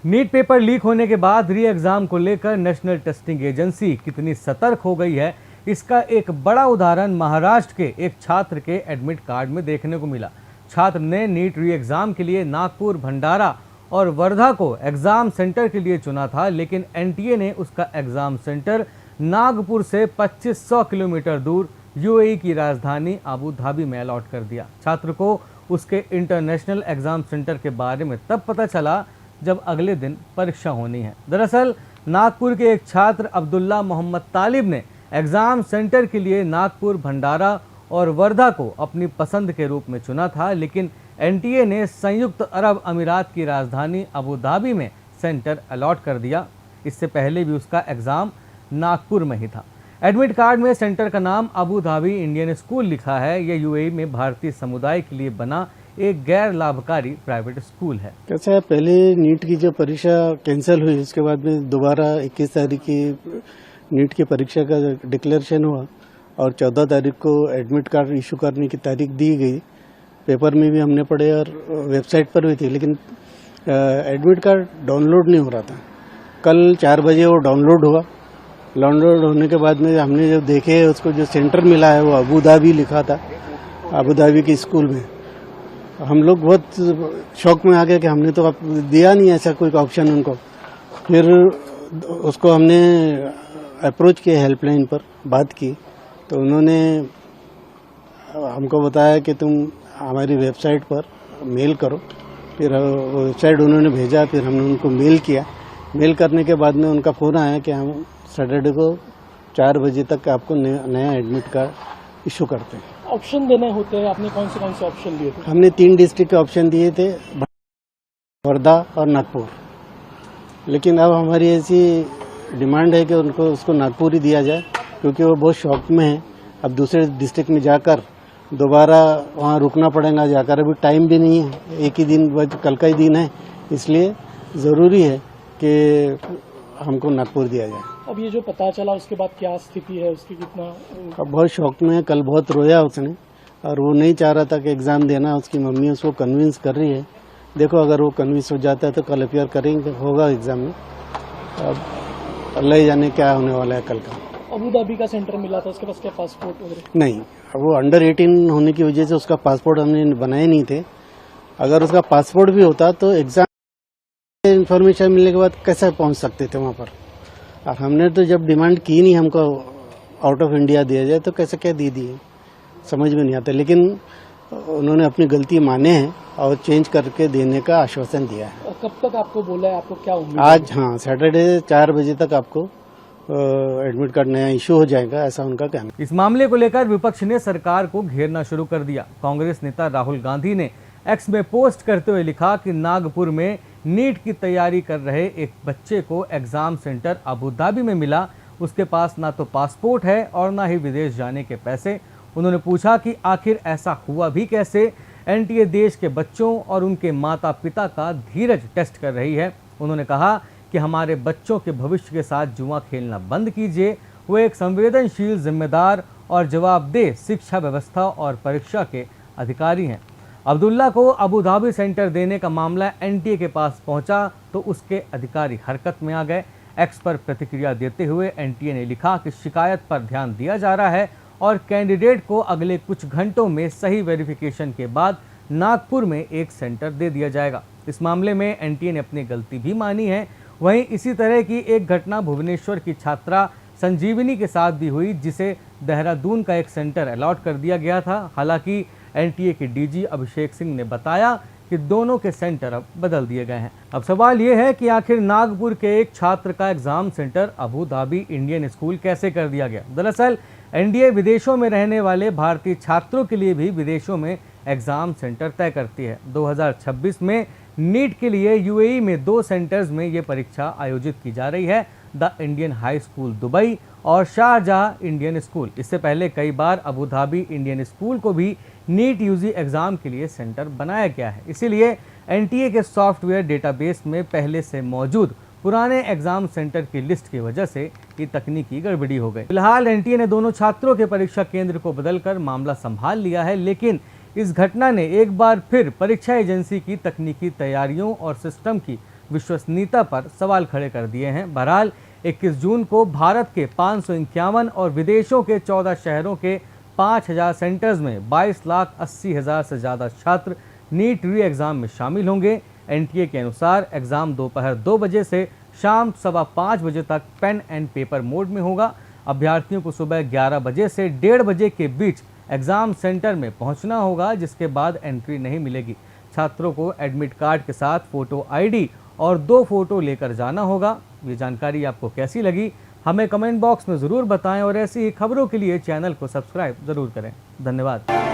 NEET paper leak होने के बाद री एग्जाम को लेकर नेशनल टेस्टिंग एजेंसी कितनी सतर्क हो गई है, इसका एक बड़ा उदाहरण महाराष्ट्र के एक छात्र के एडमिट कार्ड में देखने को मिला। छात्र ने नीट री एग्जाम के लिए नागपुर, भंडारा और वर्धा को एग्जाम सेंटर के लिए चुना था, लेकिन एनटीए ने उसका एग्जाम सेंटर नागपुर से 2500 किलोमीटर दूर यूएई की राजधानी अबू धाबी में अलॉट कर दिया। छात्र को उसके इंटरनेशनल एग्जाम सेंटर के बारे में तब पता चला जब अगले दिन परीक्षा होनी है। दरअसल नागपुर के एक छात्र अब्दुल्ला मोहम्मद तालिब ने एग्जाम सेंटर के लिए नागपुर, भंडारा और वर्धा को अपनी पसंद के रूप में चुना था, लेकिन एनटीए ने संयुक्त अरब अमीरात की राजधानी अबू धाबी में सेंटर अलॉट कर दिया। इससे पहले भी उसका एग्जाम नागपुर में ही था। एडमिट कार्ड में सेंटर का नाम अबू धाबी इंडियन स्कूल लिखा है। यह यूएई में भारतीय समुदाय के लिए बना एक गैर लाभकारी प्राइवेट स्कूल है। कैसा है, पहले नीट की जो परीक्षा कैंसिल हुई, उसके बाद में दोबारा 21 तारीख की नीट की परीक्षा का डिक्लेरेशन हुआ और 14 तारीख को एडमिट कार्ड इशू करने की तारीख दी गई। पेपर में भी हमने पढ़े और वेबसाइट पर भी थी, लेकिन एडमिट कार्ड डाउनलोड नहीं हो रहा था। कल 4 बजे वो डाउनलोड हुआ। डाउनलोड होने के बाद में हमने जब देखे, उसको जो सेंटर मिला है वो अबू धाबी लिखा था, अबू धाबी के स्कूल में। हम लोग बहुत शौक में आ गए कि हमने तो दिया नहीं ऐसा कोई ऑप्शन उनको। फिर उसको हमने अप्रोच किया, हेल्पलाइन पर बात की, तो उन्होंने हमको बताया कि तुम हमारी वेबसाइट पर मेल करो। फिर वो वेबसाइट उन्होंने भेजा, फिर हमने उनको मेल किया। मेल करने के बाद में उनका फ़ोन आया कि हम सैटरडे को 4 बजे तक आपको नया एडमिट कार्ड इशू करते हैं। ऑप्शन देने होते हैं, आपने कौन से ऑप्शन दिए थे? हमने 3 डिस्ट्रिक्ट के ऑप्शन दिए थे, वर्धा और नागपुर। लेकिन अब हमारी ऐसी डिमांड है कि उनको उसको नागपुर ही दिया जाए, क्योंकि वो बहुत शौक में है। अब दूसरे डिस्ट्रिक्ट में जाकर दोबारा वहाँ रुकना पड़ेगा जाकर, अभी टाइम भी नहीं है, एक ही दिन, कल का ही दिन है, इसलिए ज़रूरी है कि हमको नागपुर दिया जाए। अब ये जो पता चला उसके बाद क्या स्थिति है उसकी, कितना? अब बहुत शौक में है, कल बहुत रोया उसने और वो नहीं चाह रहा था कि एग्ज़ाम देना। उसकी मम्मी उसको कन्विंस कर रही है। देखो, अगर वो कन्विंस हो जाता है तो कल अपियर करेंगे, होगा एग्ज़ाम में। अब अल्लाह ही जाने क्या होने वाला है कल का। अबू धाबी का सेंटर मिला था, उसके पास क्या पासपोर्ट वगैरह? नहीं, वो अंडर 18 होने की वजह से उसका पासपोर्ट हमने बनाए नहीं थे। अगर उसका पासपोर्ट भी होता तो एग्ज़ाम इन्फॉर्मेशन मिलने के बाद कैसे पहुंच सकते थे वहाँ पर। और हमने तो जब डिमांड की नहीं हमको आउट ऑफ इंडिया दिया जाए, तो कैसे क्या दे दिए, समझ में नहीं आता। लेकिन उन्होंने अपनी गलती माने हैं और चेंज करके देने का आश्वासन दिया है। और कब तक आपको बोला है, आपको क्या उम्मीद? आज, हाँ, सैटरडे 4 बजे तक आपको एडमिट कार्ड नया इशू हो जाएगा, ऐसा उनका कहना है। इस मामले को लेकर विपक्ष ने सरकार को घेरना शुरू कर दिया। कांग्रेस नेता राहुल गांधी ने एक्स में पोस्ट करते हुए लिखा कि नागपुर में नीट की तैयारी कर रहे एक बच्चे को एग्जाम सेंटर अबू धाबी में मिला। उसके पास ना तो पासपोर्ट है और ना ही विदेश जाने के पैसे। उन्होंने पूछा कि आखिर ऐसा हुआ भी कैसे। एनटीए देश के बच्चों और उनके माता पिता का धीरज टेस्ट कर रही है। उन्होंने कहा कि हमारे बच्चों के भविष्य के साथ जुआ खेलना बंद कीजिए। वो एक संवेदनशील, जिम्मेदार और जवाबदेह शिक्षा व्यवस्था और परीक्षा के अधिकारी हैं। अब्दुल्ला को अबू धाबी सेंटर देने का मामला एनटीए के पास पहुंचा तो उसके अधिकारी हरकत में आ गए। एक्स पर प्रतिक्रिया देते हुए एनटीए ने लिखा कि शिकायत पर ध्यान दिया जा रहा है और कैंडिडेट को अगले कुछ घंटों में सही वेरिफिकेशन के बाद नागपुर में एक सेंटर दे दिया जाएगा। इस मामले में एनटीए ने अपनी गलती भी मानी है। वहीं इसी तरह की एक घटना भुवनेश्वर की छात्रा संजीवनी के साथ भी हुई, जिसे देहरादून का एक सेंटर अलॉट कर दिया गया था। हालांकि एनटीए के डीजी अभिषेक सिंह ने बताया कि दोनों के सेंटर अब बदल दिए गए हैं। अब सवाल ये है कि आखिर नागपुर के एक छात्र का exam centre Abu Dhabi Indian school कैसे कर दिया गया। दरअसल एनडीए विदेशों में रहने वाले भारतीय छात्रों के लिए भी विदेशों में एग्जाम सेंटर तय करती है। 2026 में नीट के लिए यूएई में 2 सेंटर्स में ये परीक्षा आयोजित की जा रही है, the Indian high school Dubai और शारजाह इंडियन स्कूल। इससे पहले कई बार अबू धाबी इंडियन स्कूल को भी नीट यूजी एग्जाम के लिए सेंटर बनाया गया है। इसीलिए एनटीए के सॉफ्टवेयर डेटाबेस में पहले से मौजूद पुराने एग्जाम सेंटर की लिस्ट की वजह से ये तकनीकी गड़बड़ी हो गई। फिलहाल एनटीए ने दोनों छात्रों के परीक्षा केंद्र को बदलकर मामला संभाल लिया है, लेकिन इस घटना ने एक बार फिर परीक्षा एजेंसी की तकनीकी तैयारियों और सिस्टम की विश्वसनीयता पर सवाल खड़े कर दिए हैं। बहरहाल 21 जून को भारत के 551 और विदेशों के 14 शहरों के 5000 सेंटर्स में 22,80,000 से ज़्यादा छात्र नीट री एग्ज़ाम में शामिल होंगे। एनटीए के अनुसार एग्ज़ाम दोपहर 2 बजे से शाम 5:15 बजे तक पेन एंड पेपर मोड में होगा। अभ्यर्थियों को सुबह 11 बजे से 1:30 बजे के बीच एग्ज़ाम सेंटर में पहुंचना होगा, जिसके बाद एंट्री नहीं मिलेगी। छात्रों को एडमिट कार्ड के साथ फ़ोटो आईडी और 2 फ़ोटो लेकर जाना होगा। ये जानकारी आपको कैसी लगी हमें कमेंट बॉक्स में ज़रूर बताएं और ऐसी ही खबरों के लिए चैनल को सब्सक्राइब ज़रूर करें। धन्यवाद।